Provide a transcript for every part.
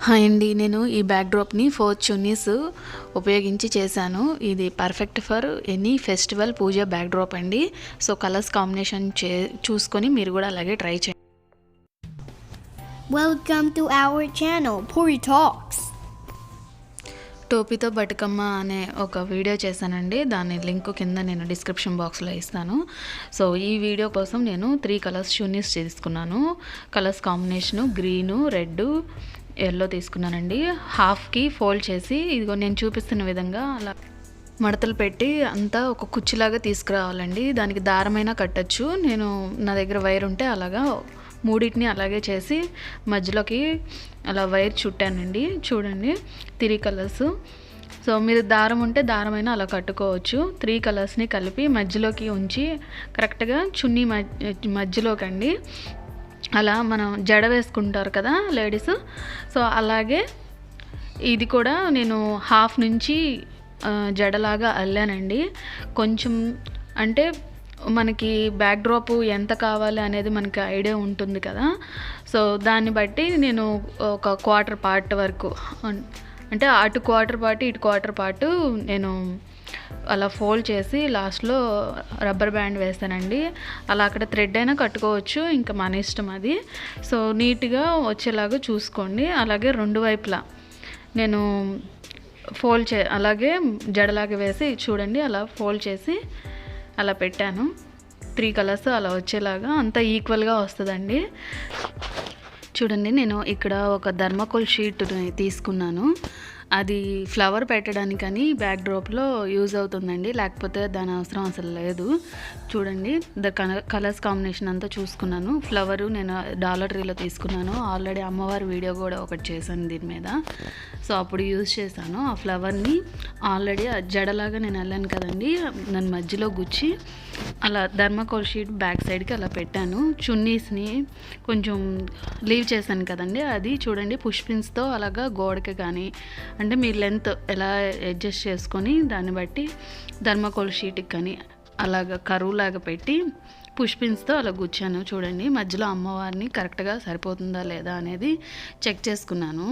Hi అండి, నేను ఈ బ్యాక్డ్రాప్ని 4 చున్నీస్ ఉపయోగించి చేశాను. ఇది perfect for any festival puja backdrop అండి. సో కలర్స్ కాంబినేషన్ చూసుకొని మీరు కూడా అలాగే ట్రై చేయండి. Welcome to our channel, PuriTalks. టోపీతో Bathukamma అనే ఒక వీడియో చేశానండి. దాని లింక్ కింద నేను డిస్క్రిప్షన్ బాక్స్లో ఇస్తాను. సో ఈ వీడియో కోసం నేను 3 కలర్స్ చున్నీస్ తీసుకున్నాను. Colours combination green, red, yellow తీసుకున్నానండి. హాఫ్కి ఫోల్డ్ చేసి ఇదిగో నేను చూపిస్తున్న విధంగా అలా మడతలు పెట్టి అంతా ఒక కుర్చీలాగా తీసుకురావాలండి. దానికి దారమైనా కట్టచ్చు. నేను నా దగ్గర వైర్ ఉంటే అలాగా మూడింటిని అలాగే చేసి మధ్యలోకి అలా వైర్ చుట్టానండి. చూడండి 3 కలర్స్. సో మీరు దారం ఉంటే దారమైనా అలా కట్టుకోవచ్చు. 3 కలర్స్ని కలిపి మధ్యలోకి ఉంచి కరెక్ట్గా చున్నీ మధ్యలోకి అండి అలా మనం జడ వేసుకుంటారు కదా లేడీస్. సో అలాగే ఇది కూడా నేను హాఫ్ నుంచి జడలాగా అల్లానండి. కొంచెం అంటే మనకి బ్యాక్డ్రాప్ ఎంత కావాలి అనేది మనకి ఐడియా ఉంటుంది కదా. సో దాన్ని బట్టి నేను ఒక క్వార్టర్ పార్ట్ వరకు అంటే అటు క్వార్టర్ పార్ట్ ఇటు క్వార్టర్ పార్ట్ నేను అలా ఫోల్డ్ చేసి లాస్ట్లో రబ్బర్ బ్యాండ్ వేస్తానండి. అలా అక్కడ థ్రెడ్ అయినా కట్టుకోవచ్చు, ఇంకా మన ఇష్టం అది. సో నీట్గా వచ్చేలాగా చూసుకోండి. అలాగే 2 వైపులా నేను ఫోల్డ్ అలాగే జడలాగా వేసి చూడండి అలా ఫోల్డ్ చేసి అలా పెట్టాను. 3 కలర్స్ అలా వచ్చేలాగా అంతా ఈక్వల్గా వస్తుందండి. చూడండి నేను ఇక్కడ ఒక థర్మాకోల్ షీట్ తీసుకున్నాను. అది ఫ్లవర్ పెట్టడానికని బ్యాక్డ్రాప్లో యూజ్ అవుతుందండి, లేకపోతే దాని అవసరం అసలు లేదు. చూడండి కలర్స్ కాంబినేషన్ అంతా చూసుకున్నాను. ఫ్లవరు నేను డాలర్ ట్రీలో తీసుకున్నాను. ఆల్రెడీ అమ్మవారి వీడియో కూడా ఒకటి చేశాను దీని మీద. సో అప్పుడు యూజ్ చేశాను ఆ ఫ్లవర్ని. ఆల్రెడీ జడలాగా నేను వెళ్ళాను కదండి, నన్ను మధ్యలో గుచ్చి అలా థర్మాకోల్ షీట్ బ్యాక్ సైడ్కి అలా పెట్టాను. చున్నీస్ని కొంచెం లీవ్ చేశాను కదండి, అది చూడండి పుష్ పిన్స్తో అలాగా గోడకి కానీ అంటే మీ లెంత్ ఎలా అడ్జస్ట్ చేసుకొని దాన్ని బట్టి థర్మాకోల్ షీట్కి కానీ అలాగ కరువులాగా పెట్టి పుష్ పిన్స్తో అలా గుచ్చాను. చూడండి మధ్యలో అమ్మవారిని కరెక్ట్గా సరిపోతుందా లేదా అనేది చెక్ చేసుకున్నాను.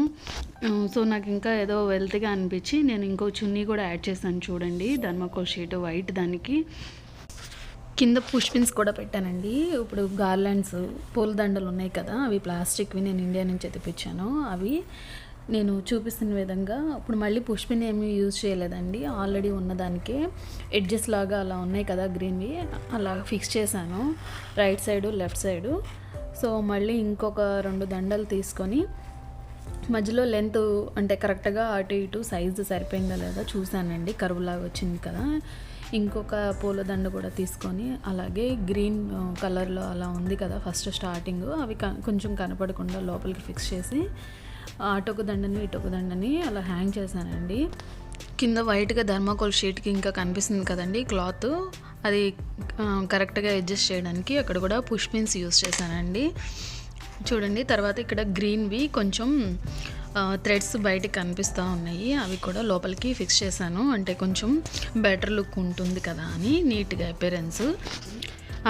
సో నాకు ఇంకా ఏదో వెల్త్గా అనిపించి నేను ఇంకో చున్నీ కూడా యాడ్ చేశాను. చూడండి థర్మాకోల్ షీట్ వైట్, దానికి కింద పుష్ పిన్స్ కూడా పెట్టానండి. ఇప్పుడు గార్లాండ్స్ పూలదండలు ఉన్నాయి కదా, అవి ప్లాస్టిక్వి నేను ఇండియా నుంచి తెప్పించాను. అవి నేను చూపిస్తున్న విధంగా ఇప్పుడు మళ్ళీ పుష్ పిన్ ఏమీ యూజ్ చేయలేదండి. ఆల్రెడీ ఉన్నదానికే ఎడ్జెస్ లాగా అలా ఉన్నాయి కదా గ్రీన్వి, అలా ఫిక్స్ చేశాను right side left side. So మళ్ళీ ఇంకొక 2 దండలు తీసుకొని మధ్యలో లెంత్ అంటే కరెక్ట్గా అటు ఇటు సైజు సరిపోయిందా లేదా చూశానండి. కరువులాగా వచ్చింది కదా. ఇంకొక పూలదండ కూడా తీసుకొని అలాగే గ్రీన్ కలర్లో అలా ఉంది కదా ఫస్ట్ స్టార్టింగ్, అవి కొంచెం కనపడకుండా లోపలికి ఫిక్స్ చేసి అటొక దండని ఇటొక దండని అలా హ్యాంగ్ చేశానండి. కింద వైట్గా థర్మాకోల్ షీట్కి ఇంకా కనిపిస్తుంది కదండి క్లాత్, అది కరెక్ట్గా అడ్జస్ట్ చేయడానికి అక్కడ కూడా పుష్ పిన్స్ యూస్ చేశానండి. చూడండి తర్వాత ఇక్కడ గ్రీన్వి కొంచెం థ్రెడ్స్ బయటకు కనిపిస్తూ ఉన్నాయి, అవి కూడా లోపలికి ఫిక్స్ చేశాను. అంటే కొంచెం బెటర్ లుక్ ఉంటుంది కదా అని నీట్గా అపియరెన్స్.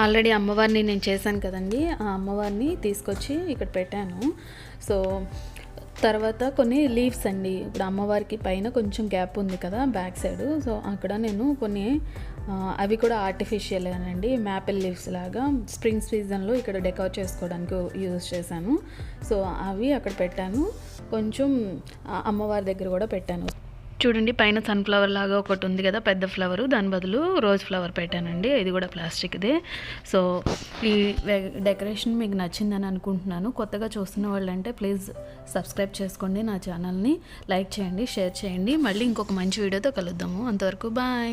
ఆల్రెడీ అమ్మవారిని నేను చేశాను కదండి, ఆ అమ్మవారిని తీసుకొచ్చి ఇక్కడ పెట్టాను. సో తర్వాత కొన్ని లీవ్స్ అండి, ఇప్పుడు అమ్మవారికి పైన కొంచెం గ్యాప్ ఉంది కదా బ్యాక్ సైడ్, సో అక్కడ నేను కొన్ని అవి కూడా ఆర్టిఫిషియల్ అండి, మ్యాపిల్ లీవ్స్ లాగా స్ప్రింగ్ సీజన్లో ఇక్కడ డెకరేట్ చేసుకోవడానికి యూజ్ చేశాను. సో అవి అక్కడ పెట్టాను. కొంచెం అమ్మవారి దగ్గర కూడా పెట్టాను. చూడండి పైన సన్ఫ్లవర్ లాగా ఒకటి ఉంది కదా పెద్ద ఫ్లవరు, దాని బదులు రోజ్ ఫ్లవర్ పెట్టానండి. ఇది కూడా ప్లాస్టిక్దే. సో ఈ డెకరేషన్ మీకు నచ్చిందని అనుకుంటున్నాను. కొత్తగా చూస్తున్న వాళ్ళంటే ప్లీజ్ సబ్స్క్రైబ్ చేసుకోండి నా ఛానల్ని, లైక్ చేయండి, షేర్ చేయండి. మళ్ళీ ఇంకొక మంచి వీడియోతో కలుద్దాము. అంతవరకు బాయ్.